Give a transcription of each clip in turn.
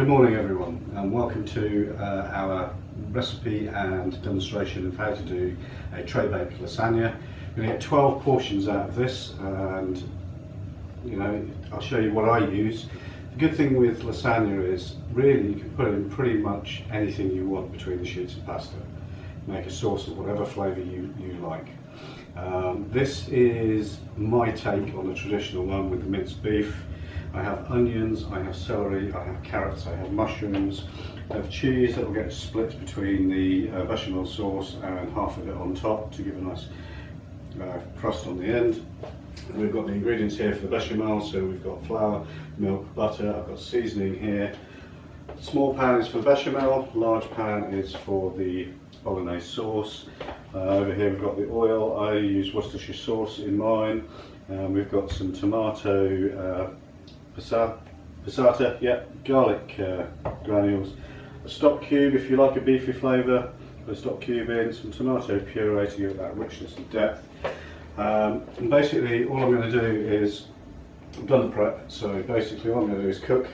Good morning everyone, and welcome to our recipe and demonstration of how to do a tray baked lasagna. You're going to get 12 portions out of this, and I'll show you what I use. The good thing with lasagna is really you can put in pretty much anything you want between the sheets of pasta. Make a sauce of whatever flavour you like. This is my take on the traditional one with the minced beef. I have onions, I have celery, I have carrots, I have mushrooms, I have cheese that will get split between the bechamel sauce and half of it on top to give a nice crust on the end. And we've got the ingredients here for the bechamel, so we've got flour, milk, butter, I've got seasoning here. Small pan is for the bechamel, large pan is for the bolognese sauce. Over here we've got the oil. I use Worcestershire sauce in mine. We've got some tomato passata, garlic granules, a stock cube if you like a beefy flavour, put a stock cube in, some tomato puree to give it that richness and depth. And basically all I'm going to do is, I've done the prep, so basically all I'm going to do is cook.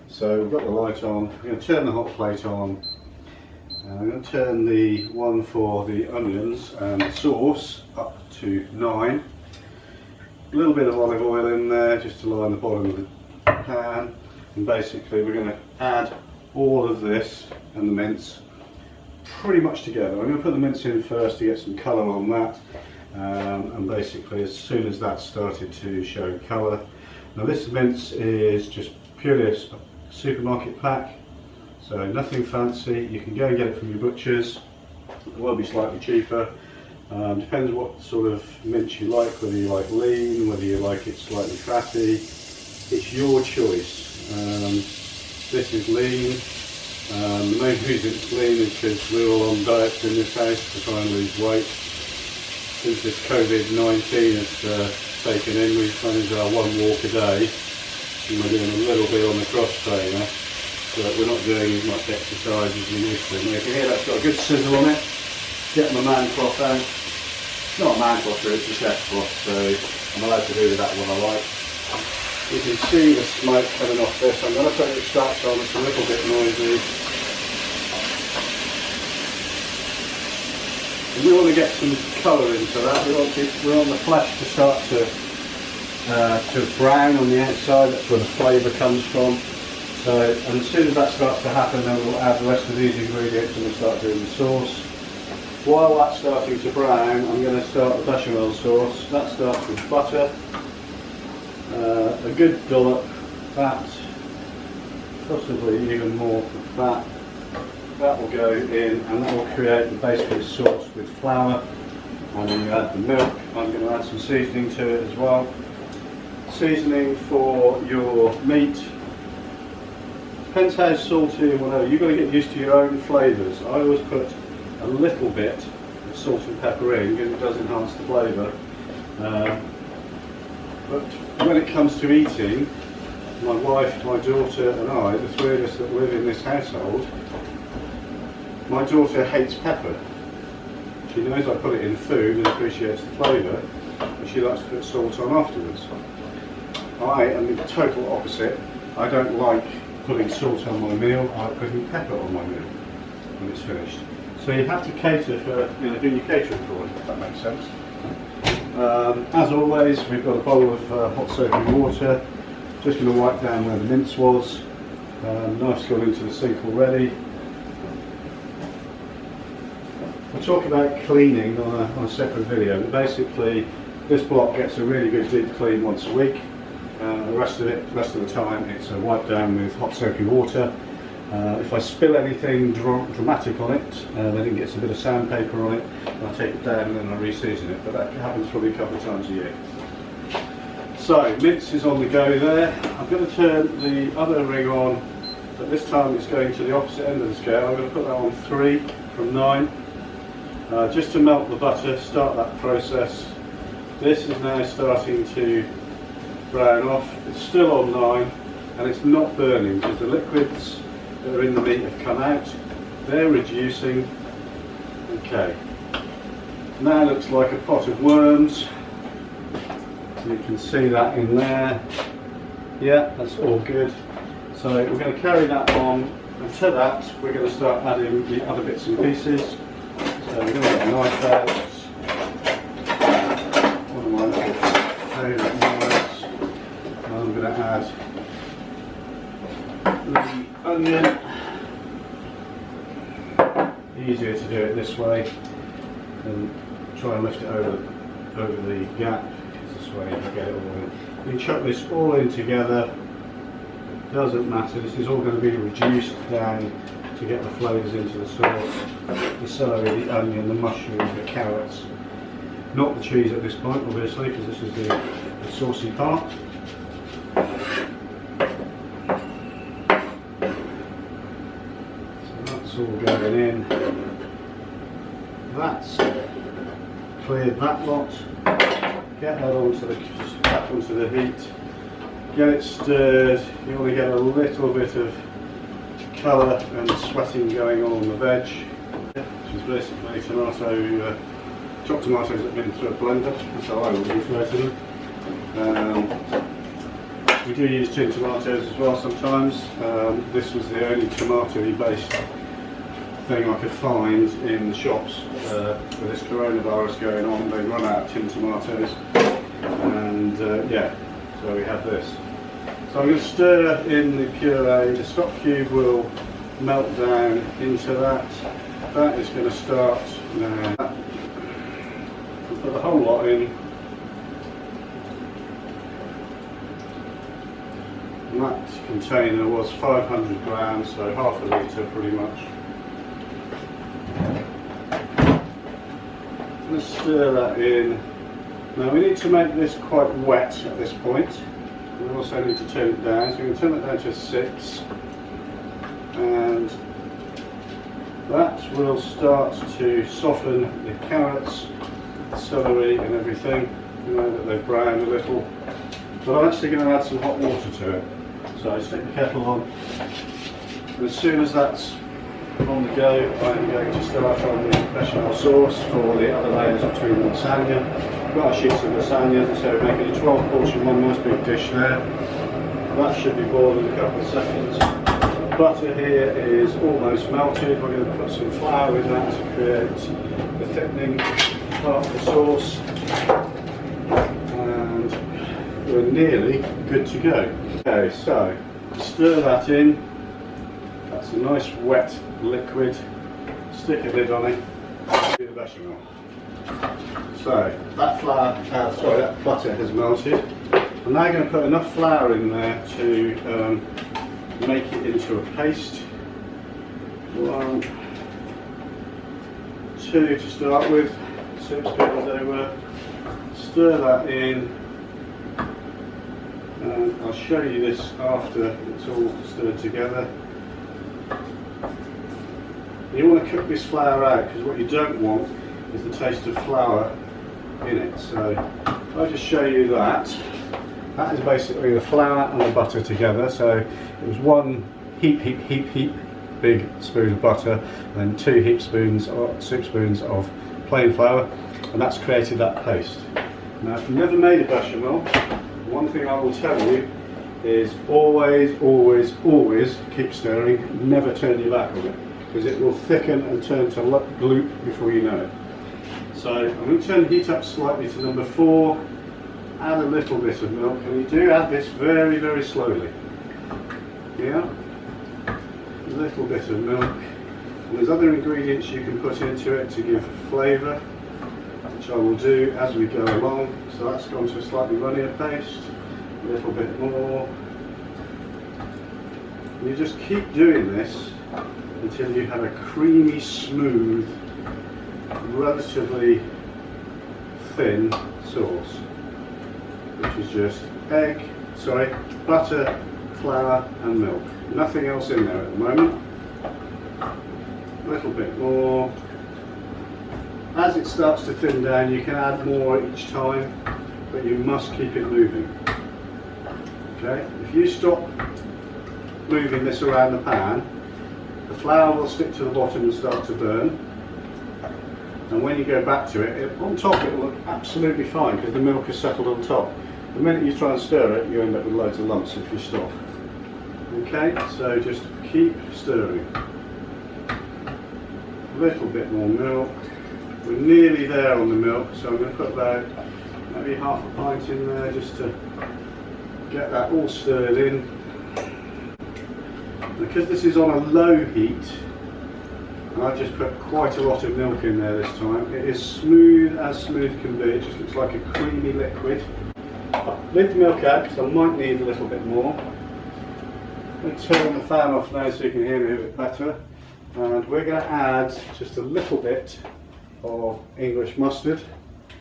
So we've got the light on, I'm going to turn the hot plate on, and I'm going to turn the one for the onions and the sauce up to 9. A little bit of olive oil in there just to line the bottom of the pan, and basically we're going to add all of this and the mince pretty much together. I'm going to put the mince in first to get some colour on that, and basically as soon as that's started to show colour. Now this mince is just purely a supermarket pack, so nothing fancy. You can go and get it from your butchers. It will be slightly cheaper. Depends what sort of mince you like, whether you like lean, whether you like it slightly fatty. It's your choice. This is lean. The main reason it's lean is because we're all on diets in this house to try and lose weight. Since this COVID-19 has taken in, we've managed our 1 walk a day, and we're doing a little bit on the cross trainer, but we're not doing as much exercise as we used to. Now you can hear that's got a good sizzle on it. Get my man cloth out. It's not a man cloth, it's a chef cloth, so I'm allowed to do with that what I like. You can see the smoke coming off this. I'm going to put the extractor on, it's a little bit noisy. And we want to get some colour into that. We want the flesh to start to brown on the outside. That's where the flavour comes from. So, and as soon as that starts to happen, then we'll add the rest of these ingredients and we'll start doing the sauce. While that's starting to brown, I'm going to start the bechamel sauce. That starts with butter, a good dollop fat, possibly even more fat. That will go in, and that will create the base for the sauce with flour. And then you add the milk. I'm going to add some seasoning to it as well. Seasoning for your meat. Depends how salty and whatever. You've got to get used to your own flavours. I always put a little bit of salt and pepper in because it does enhance the flavour. But when it comes to eating, my wife, my daughter and I, the three of us that live in this household, my daughter hates pepper. She knows I put it in food and appreciates the flavour, but she likes to put salt on afterwards. I am the total opposite. I don't like putting salt on my meal, I like putting pepper on my meal when it's finished. So you have to cater for, doing your catering for it, if that makes sense. As always, we've got a bowl of hot soapy water. Just going to wipe down where the mince was. Knife's gone into the sink already. We'll talk about cleaning on a separate video, but basically this block gets a really good deep clean once a week. The rest of the time it's a wipe down with hot soapy water. If I spill anything dramatic on it, then it gets a bit of sandpaper on it, and I take it down and then I re-season it, but that happens probably a couple of times a year. So, mince is on the go there. I'm going to turn the other ring on, but this time it's going to the opposite end of the scale. I'm going to put that on 3 from 9, just to melt the butter, start that process. This is now starting to brown off. It's still on 9, and it's not burning because the liquids that are in the meat have come out. They're reducing. Okay. Now looks like a pot of worms. You can see that in there. Yeah, that's all good. So we're going to carry that on, and to that we're going to start adding the other bits and pieces. So we're going to get a knife out, one of my little favourite knives, and I'm going to add the onion. Easier to do it this way than try and lift it over the gap, because this way you get it all in. You can chuck this all in together, doesn't matter, this is all going to be reduced down to get the flavours into the sauce. The celery, the onion, the mushroom, the carrots. Not the cheese at this point obviously, because this is the saucy part. That's all going in. That's cleared that lot. Get that back onto the heat. Get it stirred. You want to get a little bit of colour and sweating going on the veg, which is basically chopped tomatoes that have been through a blender. That's how I would refer to them. We do use tin tomatoes as well sometimes. This was the only tomato-y based thing I could find in the shops. With this coronavirus going on, they run out of tin tomatoes, and yeah, so we have this. So I'm going to stir in the puree. The stock cube will melt down into that. That is going to start now. We'll put the whole lot in. And that container was 500 grams, so half a litre pretty much. Let's stir that in. Now we need to make this quite wet at this point. We also need to turn it down, so we can turn it down to 6, and that will start to soften the carrots, the celery and everything. You know that they've browned a little, but I'm actually going to add some hot water to it. So I stick the kettle on, and as soon as that's on the go, I'm going to start on the bechamel sauce for the other layers between the lasagna. I've got a sheet of lasagna, so we're making a 12 portion, one nice big dish there. That should be boiled in a couple of seconds. Butter here is almost melted. We're going to put some flour in that to create the thickening part of the sauce. And we're nearly good to go. Okay, so stir that in. That's a nice wet liquid. Stick a lid on it. Do the bechamel. So that that butter has melted. I'm now going to put enough flour in there to make it into a paste. 1, 2 to start with. 6 bit as they were. Stir that in. And I'll show you this after it's all stirred together. You want to cook this flour out, because what you don't want is the taste of flour in it. So I'll just show you that. That is basically the flour and the butter together. So it was 1 heap big spoon of butter, and then 2 heap spoons or soup spoons of plain flour, and that's created that paste. Now, if you've never made a bechamel, one thing I will tell you is always keep stirring. Never turn your back on it, because it will thicken and turn to gloop before you know it. So I'm going to turn the heat up slightly to number 4, add a little bit of milk, and you do add this very slowly. Yeah, a little bit of milk, and there's other ingredients you can put into it to give flavour, which I will do as we go along. So that's gone to a slightly runnier paste, a little bit more. And you just keep doing this until you have a creamy, smooth, relatively thin sauce, which is just butter, flour and milk. Nothing else in there at the moment. A little bit more. As it starts to thin down, you can add more each time, but you must keep it moving. Okay, if you stop moving this around the pan, the flour will stick to the bottom and start to burn. And when you go back to it, on top it will look absolutely fine, because the milk is settled on top. The minute you try and stir it, you end up with loads of lumps if you stop. Okay, so just keep stirring. A little bit more milk. We're nearly there on the milk, so I'm going to put about maybe half a pint in there just to get that all stirred in. Because this is on a low heat, and I've just put quite a lot of milk in there this time, it is smooth as smooth can be. It just looks like a creamy liquid. I've lid the milk out because I might need a little bit more. I'm going to turn the fan off now so you can hear me a bit better. And we're going to add just a little bit of English mustard.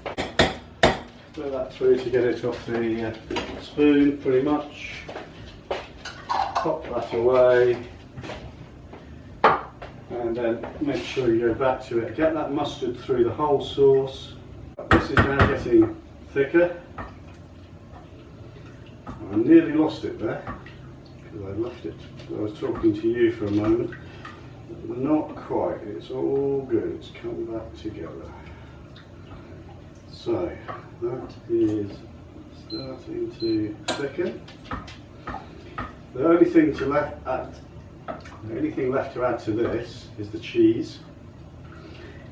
Stir that through to get it off the spoon pretty much. Pop that away. And then make sure you go back to it. Get that mustard through the whole sauce. This is now getting thicker. I nearly lost it there because I left it. I was talking to you for a moment. Not quite. It's all good. It's come back together. So that is starting to thicken. The only thing left to add to this is the cheese.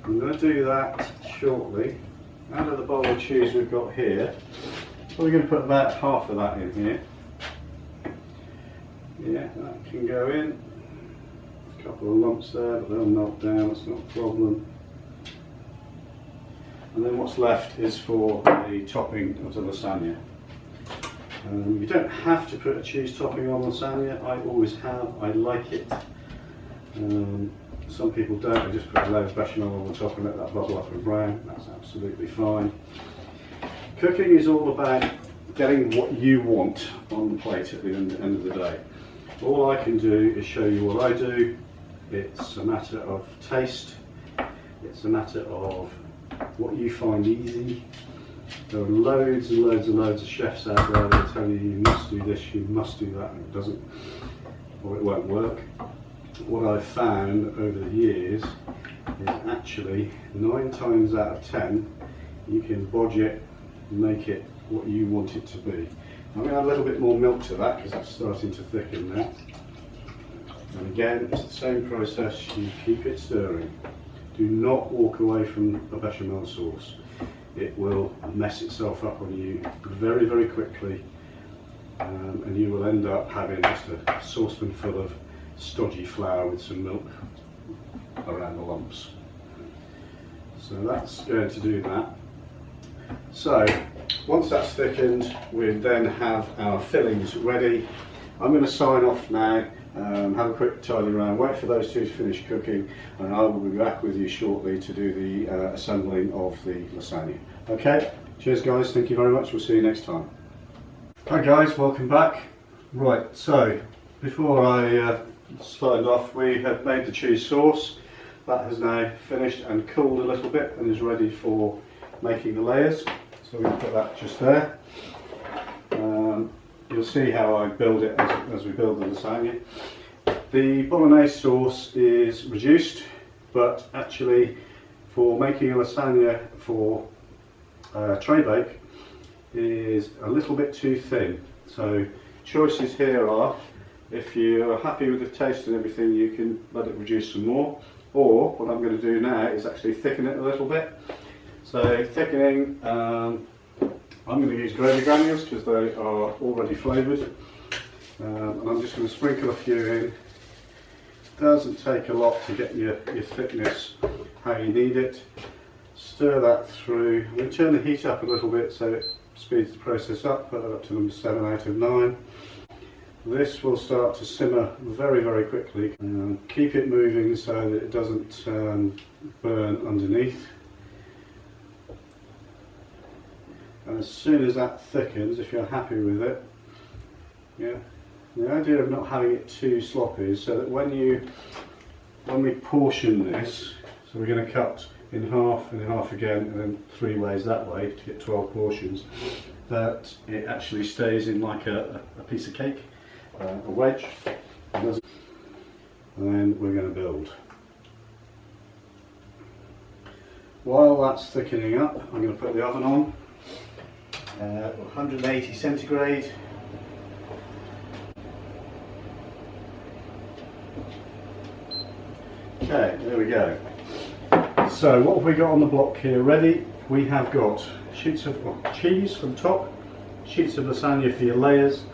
I'm going to do that shortly. Out of the bowl of cheese we've got here, so we're going to put about half of that in here. Yeah, that can go in. A couple of lumps there, but they'll melt down, that's not a problem. And then what's left is for the topping of the lasagna. You don't have to put a cheese topping on lasagna. I always have. I like it. Some people don't. They just put a layer of bechamel on the top and let that bubble up and brown. That's absolutely fine. Cooking is all about getting what you want on the plate at the end of the day. All I can do is show you what I do. It's a matter of taste. It's a matter of what you find easy. There are loads and loads and loads of chefs out there that tell you you must do this, you must do that, and it doesn't, or it won't work. What I've found over the years is actually 9 times out of 10 you can bodge it and make it what you want it to be. I'm going to add a little bit more milk to that because that's starting to thicken now. And again, it's the same process, you keep it stirring. Do not walk away from a bechamel sauce. It will mess itself up on you very, very quickly, and you will end up having just a saucepan full of stodgy flour with some milk around the lumps. So that's going to do that. So once that's thickened, we then have our fillings ready. I'm going to sign off now. Have a quick tidy around, wait for those two to finish cooking, and I will be back with you shortly to do the assembling of the lasagna. Okay, cheers guys, thank you very much, we'll see you next time. Hi guys, welcome back. Right, so before I started off, we have made the cheese sauce. That has now finished and cooled a little bit and is ready for making the layers. So we're going to put that just there. You'll see how I build it as we build the lasagna. The bolognese sauce is reduced, but actually for making a lasagna for tray bake is a little bit too thin. So choices here are, if you're happy with the taste and everything, you can let it reduce some more, or what I'm going to do now is actually thicken it a little bit. So thickening, I'm going to use gravy granules because they are already flavoured, and I'm just going to sprinkle a few in. It doesn't take a lot to get your thickness how you need it. Stir that through. I'm going to turn the heat up a little bit so it speeds the process up. Put that up to number 7 out of 9. This will start to simmer very, very quickly. Keep it moving so that it doesn't burn underneath. And as soon as that thickens, if you're happy with it, yeah, the idea of not having it too sloppy is so that when we portion this, so we're going to cut in half again, and then 3 ways that way to get 12 portions, that it actually stays in like a piece of cake, a wedge, and then we're going to build. While that's thickening up, I'm going to put the oven on. 180 centigrade. Okay, there we go. So what have we got on the block here ready? We have got sheets of cheese from top, sheets of lasagna for your layers,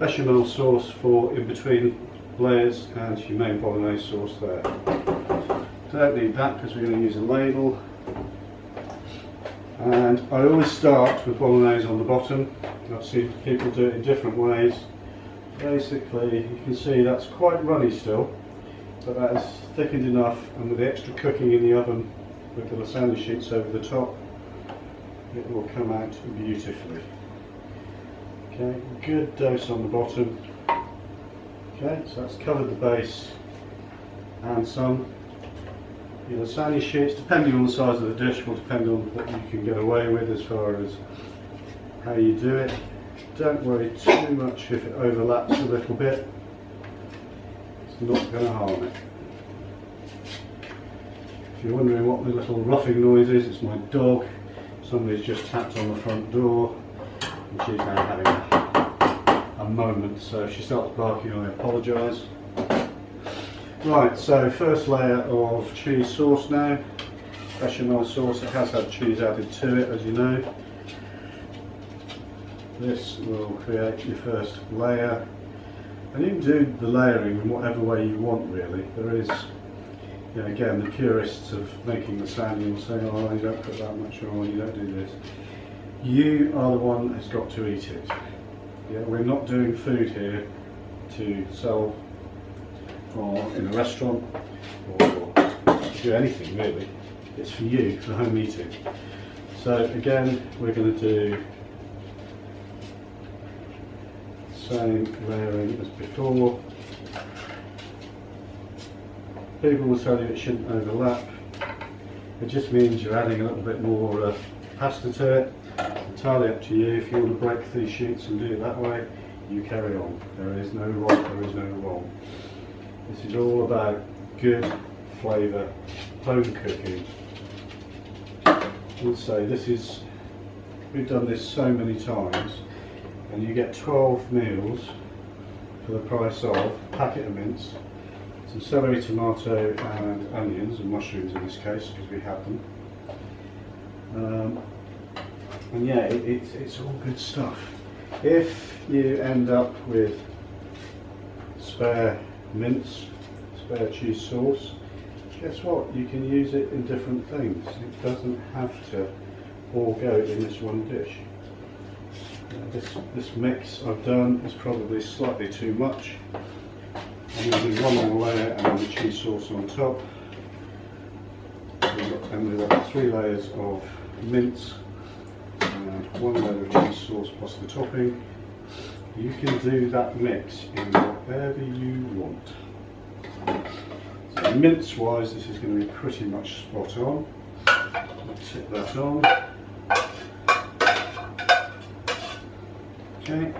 bechamel sauce for in between layers, and your main bolognese sauce there. So don't need that because we're going to use a ladle. And I always start with bolognese on the bottom. I've seen people do it in different ways. Basically, you can see that's quite runny still, but that is thickened enough, and with the extra cooking in the oven with the lasagna sheets over the top, it will come out beautifully. Okay, good dose on the bottom. Okay, so that's covered the base and some. Your lasagna sheets, depending on the size of the dish, will depend on what you can get away with as far as how you do it. Don't worry too much if it overlaps a little bit. It's not going to harm it. If you're wondering what the little ruffing noise is, it's my dog. Somebody's just tapped on the front door and she's now having a moment, so if she starts barking, I apologise. Right, so first layer of cheese sauce now, bechamel sauce. It has had cheese added to it, as you know. This will create your first layer, and you can do the layering in whatever way you want really. There is, you know, again, the purists of making lasagna will say, oh, you don't put that much on, you don't do this. You are the one that's got to eat it. Yeah, we're not doing food here to sell or in a restaurant or do anything really. It's for you, for home eating. So again, we're going to do the same layering as before. People will tell you it shouldn't overlap. It just means you're adding a little bit more pasta to it. Entirely up to you. If you want to break these sheets and do it that way, you carry on. There is no right, there is no wrong. This is all about good flavour, home cooking. I would say this is, we've done this so many times, and you get 12 meals for the price of a packet of mince, some celery, tomato and onions, and mushrooms in this case because we have them. And yeah, it's all good stuff. If you end up with spare mince, spare cheese sauce, guess what? You can use it in different things. It doesn't have to all go in this one dish. This mix I've done is probably slightly too much. I'm using one more layer and then the cheese sauce on top. And we've got 3 layers of mince and 1 layer of cheese sauce plus the topping. You can do that mix in whatever you want. So mince wise, this is going to be pretty much spot on. I'll tip that on. Okay,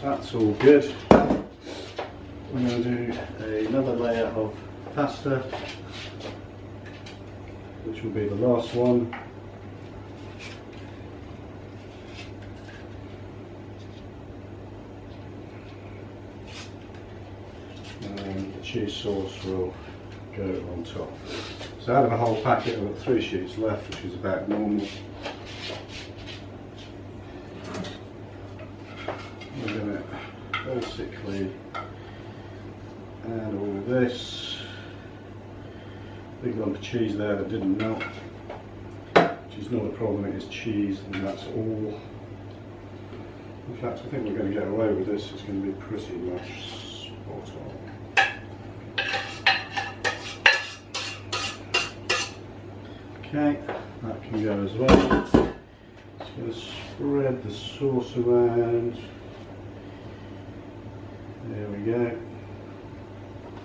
that's all good. We're going to do another layer of pasta, which will be the last one. And the cheese sauce will go on top. So out of a whole packet, I've got 3 sheets left, which is about normal. We're going to basically add all of this. Big lump of cheese there that didn't melt, which is not a problem, it is cheese and that's all. In fact, I think we're going to get away with this, it's going to be pretty much spot on. Okay, that can go as well. Just going to spread the sauce around. There we go.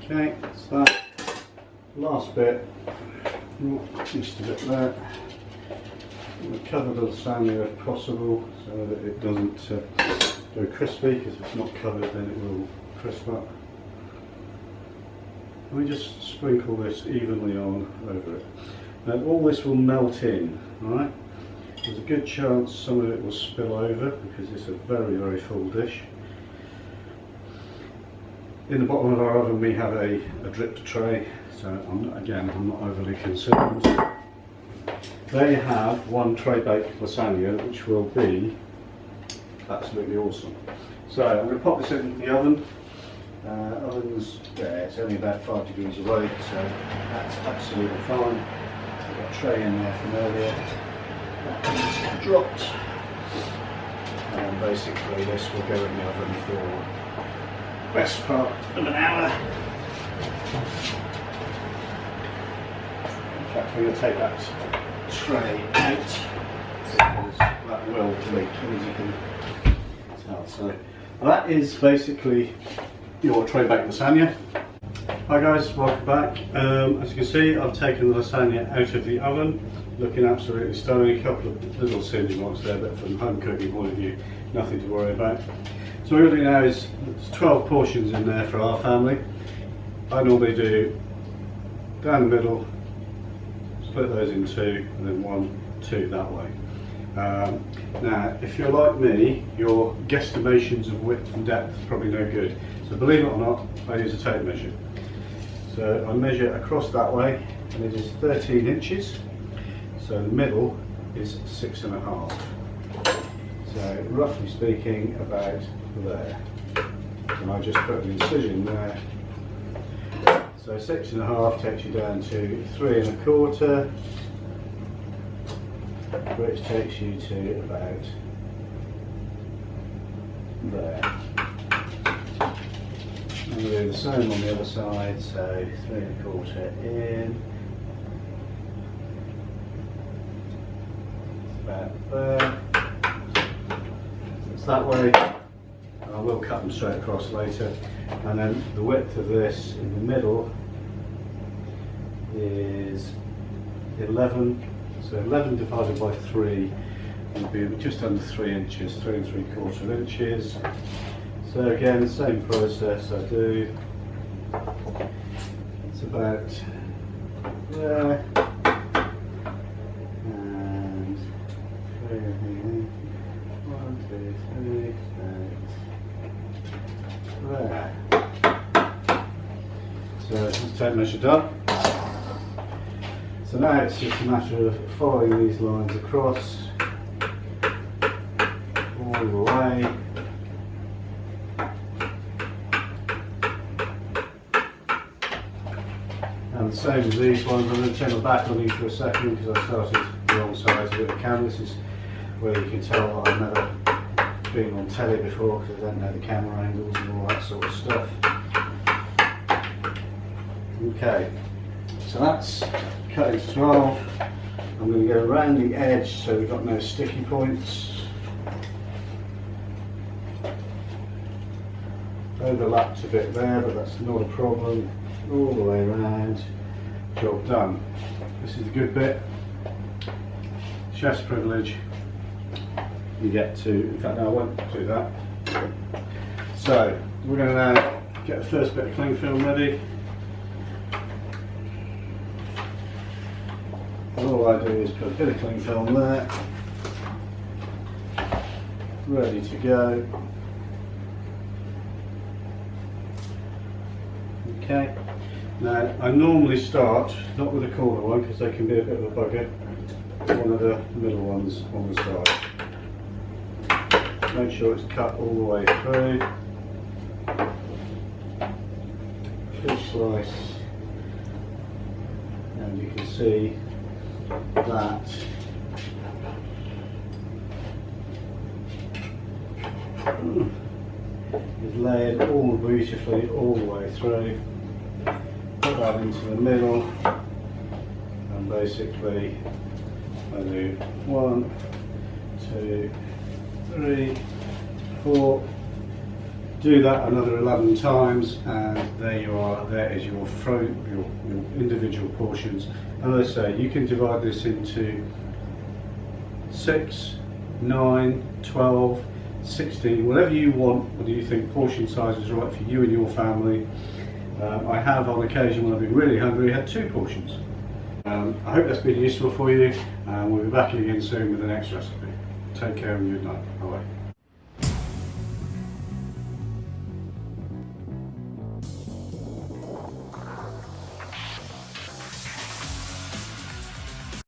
Okay, that's that. Last bit, just a bit there. I'm going to cover the lasagna if possible so that it doesn't go crispy, because if it's not covered then it will crisp up. And we just sprinkle this evenly on over it. Now all this will melt in, alright? There's a good chance some of it will spill over because it's a very, very full dish. In the bottom of our oven we have a drip tray, so I'm not overly concerned. They have one tray baked lasagna, which will be absolutely awesome. So I'm going to pop this in the oven. Oven's there, it's only about 5 degrees away, so that's absolutely fine. I've got a tray in there from earlier. That dropped. And basically this will go in the oven for the best part of an hour. In fact, we're going to take that tray out because that will leak, as you can tell. So that is basically your tray baked lasagna. Hi guys, welcome back. As you can see, I've taken the lasagna out of the oven, looking absolutely stunning. A couple of little singe marks there, but from home cooking point of view, nothing to worry about. So what we're going to do now is there's 12 portions in there for our family. I normally do down the middle, split those in two, and then 1, 2 that way. Now, if you're like me, your guesstimations of width and depth are probably no good. So believe it or not, I use a tape measure. So I measure across that way, and it is 13 inches. So the middle is 6.5. So roughly speaking, about there. And I just put an incision there. So 6.5 takes you down to 3.25, which takes you to about there. And we'll do the same on the other side, so 3.25 in, about there. So it's that way. I will cut them straight across later. And then the width of this in the middle is 11. So 11 divided by 3 would be just under 3 inches, 3.75 inches. So again, same process I do. It's about there. And 1, 2, 3, there. So this is tape measure done. So now it's just a matter of following these lines across all the way. And the same as these ones. I'm going to turn my back on you for a second because I started the wrong side of the camera. This is where you can tell that I've never been on telly before because I don't know the camera angles and all that sort of stuff. Okay, so that's cut into 12. I'm going to go around the edge so we've got no sticky points. Overlapped a bit there, but that's not a problem. All the way around, job done. This is the good bit. Chef's privilege. You get to, in fact no, I won't do that. So we're going to now get the first bit of cling film ready. And all I do is put a bit of cling film there, ready to go. Okay. Now I normally start not with the corner one because they can be a bit of a bugger. One of the middle ones on the side. Make sure it's cut all the way through. Fish slice, and you can see that is layered all beautifully all the way through. Put that into the middle, and basically I do 1, 2, 3, 4. Do that another 11 times, and there you are. There is your individual portions. And as I say, you can divide this into 6, 9, 12, 16, whatever you want, whether you think portion size is right for you and your family. I have on occasion when I've been really hungry had 2 portions. I hope that's been useful for you, and we'll be back again soon with the next recipe. Take care and good night. Bye.